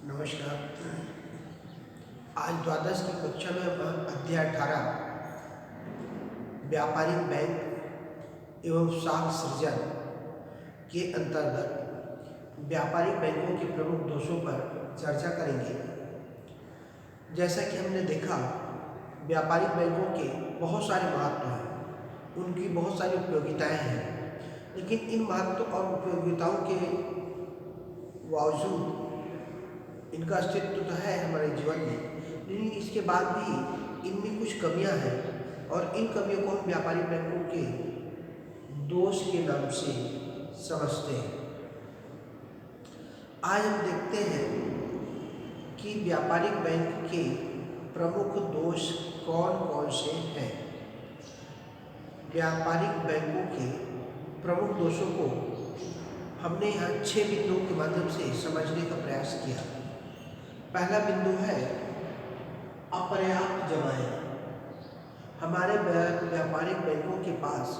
नमस्कार। आज द्वादश की कक्षा में हम अध्याय 18 व्यापारिक बैंक एवं साख सृजन के अंतर्गत व्यापारिक बैंकों के प्रमुख दोषों पर चर्चा करेंगे। जैसा कि हमने देखा, व्यापारिक बैंकों के बहुत सारे महत्व हैं, उनकी बहुत सारी उपयोगिताएं हैं, लेकिन इन महत्व और उपयोगिताओं के बावजूद इनका अस्तित्व तो है हमारे जीवन में, लेकिन इसके बाद भी इनमें कुछ कमियां हैं और इन कमियों को हम व्यापारिक बैंकों के दोष के नाम से समझते हैं। आज हम देखते हैं कि व्यापारिक बैंक के प्रमुख दोष कौन कौन से हैं। व्यापारिक बैंकों के प्रमुख दोषों को हमने यहाँ 6 बिंदुओं के माध्यम से समझने का प्रयास किया। पहला बिंदु है अपर्याप्त जमाएं। हमारे व्यापारिक बैंकों के पास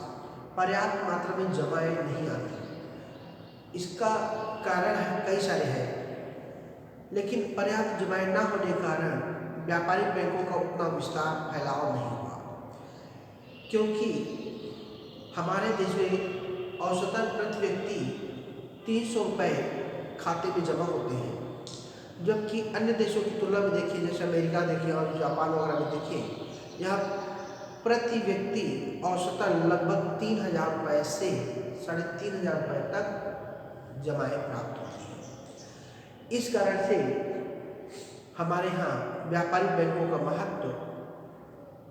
पर्याप्त मात्रा में जमाएं नहीं आती। इसका कारण है कई सारे हैं, लेकिन पर्याप्त जमाएं न होने के कारण व्यापारिक बैंकों का उतना विस्तार फैलाव नहीं हुआ, क्योंकि हमारे देश में औसतन प्रति व्यक्ति 300 रुपये खाते में जमा होते हैं, जबकि अन्य देशों की तुलना में देखिए, जैसे अमेरिका देखिए और जापान वगैरह में देखिए, यहाँ प्रति व्यक्ति औसतन लगभग 3,000 रुपये से 3,500 रुपये तक जमाएं प्राप्त होती हैं। इस कारण से हमारे यहाँ व्यापारिक बैंकों का महत्व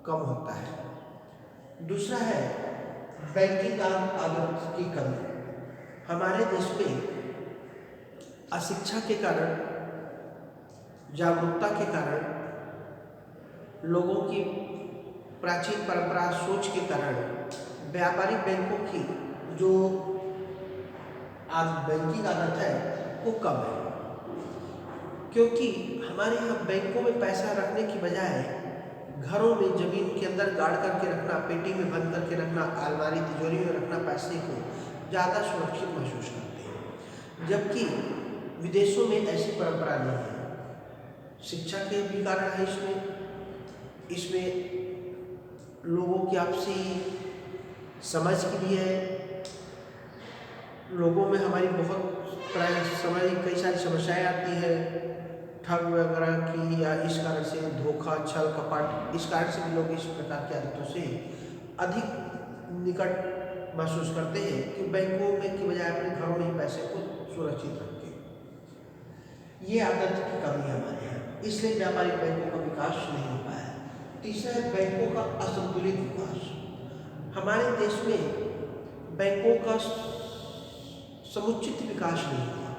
कम होता है। दूसरा है बैंकिंग आदत की कमी। हमारे देश में अशिक्षा के कारण, जागरूकता के कारण, लोगों की प्राचीन परंपरा सोच के कारण व्यापारिक बैंकों की जो बैंकिंग आदत है वो कम है, क्योंकि हमारे यहाँ बैंकों में पैसा रखने की बजाय घरों में ज़मीन के अंदर गाड़ करके रखना, पेटी में बंद करके रखना, अलमारी तिजोरी में रखना पैसे को ज़्यादा सुरक्षित महसूस करते हैं, जबकि विदेशों में ऐसी परंपरा नहीं है। शिक्षा के भी कारण है इसमें लोगों की आपसी समझ की भी है। लोगों में हमारी बहुत समय कई सारी समस्याएं आती है, ठग वगैरह की, या इस कारण से धोखा, छल कपट, इस कारण से भी लोग इस प्रकार की आदतों से अधिक निकट महसूस करते हैं कि बैंकों में की बजाय अपने घरों में ही पैसे को सुरक्षित रखें। ये आदत की कमी है हमारे यहाँ, इसलिए व्यापारिक बैंकों का विकास नहीं हो पाया। तीसरा है बैंकों का असंतुलित विकास। हमारे देश में बैंकों का समुचित विकास नहीं हुआ।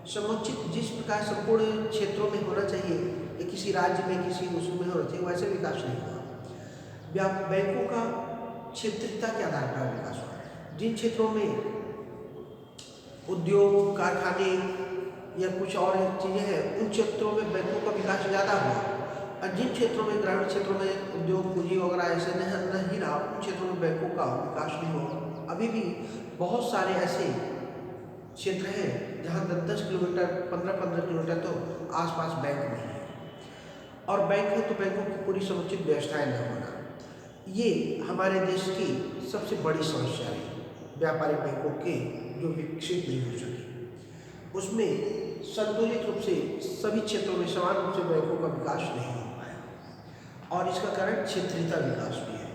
समुचित जिस प्रकार संपूर्ण क्षेत्रों में होना चाहिए, या किसी राज्य में किसी उसमें होना चाहिए, वैसे विकास नहीं हुआ। बैंकों का क्षेत्रीयता के आधार पर विकास हुआ। जिन क्षेत्रों में उद्योग, कारखाने या कुछ और चीज़ें हैं, उन क्षेत्रों में बैंकों का विकास ज़्यादा हुआ, और जिन क्षेत्रों में, ग्रामीण क्षेत्रों में उद्योग पूंजी वगैरह ऐसे नहीं रहा, उन क्षेत्रों में बैंकों का विकास नहीं हुआ। अभी भी बहुत सारे ऐसे क्षेत्र हैं जहाँ 10-10 किलोमीटर, 15-15 किलोमीटर तो आसपास बैंक नहीं है, और बैंक है तो बैंकों की पूरी समुचित व्यवस्थाएं न होना, ये हमारे देश की सबसे बड़ी समस्या है। व्यापारिक बैंकों के जो विकसित नहीं हो सके, उसमें संतुलित रूप से सभी क्षेत्रों में समान रूप से बैंकों का विकास नहीं हो पाया, और इसका कारण क्षेत्रीयता विकास भी है।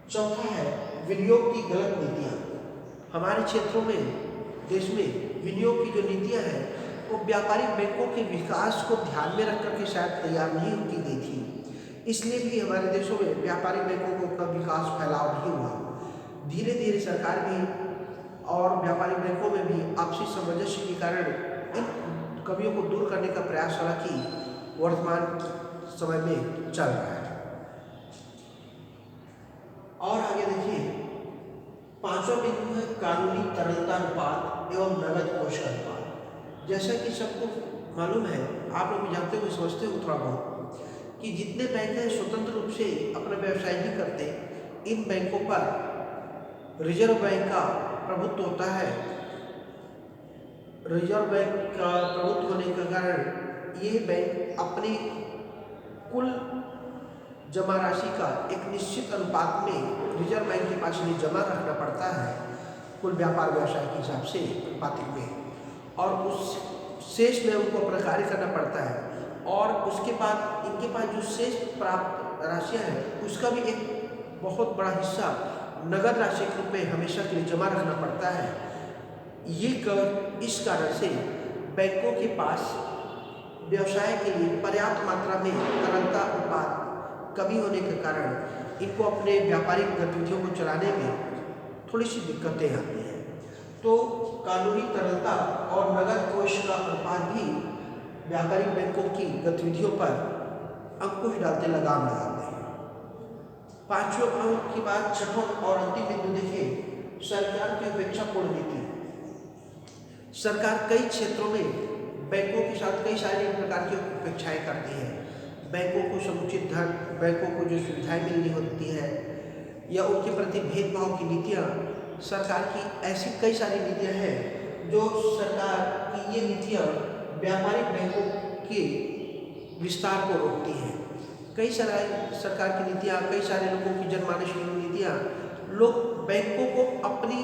चौथा है विनियोग की गलत नीतियाँ। हमारे क्षेत्रों में, देश में विनियोग की जो नीतियाँ हैं वो व्यापारिक बैंकों के विकास को ध्यान में रख करके शायद तैयार नहीं की गई थी, इसलिए भी हमारे देशों में व्यापारिक बैंकों को उतना विकास फैलाव नहीं हुआ। धीरे धीरे सरकार भी और व्यापारिक बैंकों में भी आपसी सामंजस्य के कारण इन कमियों को दूर करने का प्रयास हालांकि वर्तमान समय में चल रहा है। और आगे देखिए, 5वां बिंदु है कानूनी तरलता अनुपात एवं नगद कोष अनुपात। जैसा कि सबको मालूम है, आप लोग भी जानते हुए समझते हो थोड़ा बहुत, कि जितने बैंक हैं स्वतंत्र रूप से अपना व्यवसाय नहीं करते, इन बैंकों पर रिजर्व बैंक का प्रभुत्व होता है। रिजर्व बैंक का प्रभुत्व होने के कारण ये बैंक अपनी कुल जमा राशि का एक निश्चित अनुपात में रिजर्व बैंक के पास इन्हें जमा रखना पड़ता है कुल व्यापार व्यवसाय के हिसाब से अनुपातिक में, और उस शेष में उनको अपना कार्य करना पड़ता है। और उसके बाद इनके पास जो शेष प्राप्त राशियाँ हैं उसका भी एक बहुत बड़ा हिस्सा नगद राशि के रूप में हमेशा के लिए जमा रखना पड़ता है। इस कारण से बैंकों के पास व्यवसाय के लिए पर्याप्त मात्रा में तरलता अनुपात कमी होने के कारण इनको अपने व्यापारिक गतिविधियों को चलाने में थोड़ी सी दिक्कतें आती हैं। तो कानूनी तरलता और नगद कोष का अनुपात भी व्यापारिक बैंकों की गतिविधियों पर अंकुश डालते, लगाम लगाते हैं। पांचवें अंक की बात, छठवां और अंतिम बिंदु देखिए, सरकार की अपेक्षापूर्ण नीति। सरकार कई क्षेत्रों में बैंकों के साथ कई सारी प्रकार की अपेक्षाएं करती है। बैंकों को समुचित धन, बैंकों को जो सुविधाएं मिलनी होती है या उनके प्रति भेदभाव की नीतियां, सरकार की ऐसी कई सारी नीतियां हैं जो सरकार की ये नीतियां व्यापारिक बैंकों के विस्तार को रोकती हैं। कई सारे सरकार की नीतियां, कई सारे लोगों की जनमानस की नीतियां, लोग बैंकों को अपनी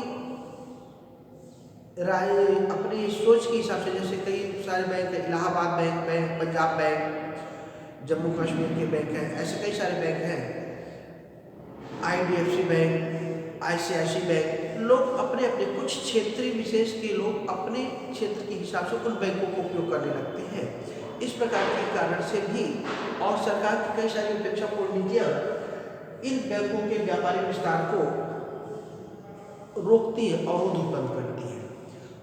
राय, अपनी सोच के हिसाब से, जैसे कई सारे बैंक हैं, इलाहाबाद बैंक, पंजाब बैंक, जम्मू कश्मीर के बैंक हैं, ऐसे कई सारे बैंक हैं, IDFC बैंक, ICICI बैंक, लोग अपने अपने कुछ क्षेत्रीय विशेष के लोग अपने क्षेत्र के हिसाब से उन बैंकों को उपयोग करने लगते हैं। इस प्रकार के कारण से भी और सरकार की कई सारी अपेक्षापूर्ण नीतियां इन बैंकों के व्यापारिक विस्तार को रोकती है, अवरोध उत्पन्न करती है।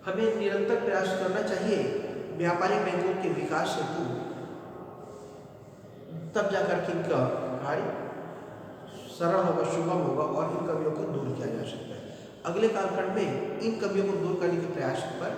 हमें निरंतर प्रयास करना चाहिए व्यापारिक बैंकों के विकास हेतु, तब जाकर के इनका कार्य सरल होगा, सुगम होगा और इन कमियों को दूर किया जा सकता है। अगले कालखंड में इन कमियों को दूर करने के प्रयास पर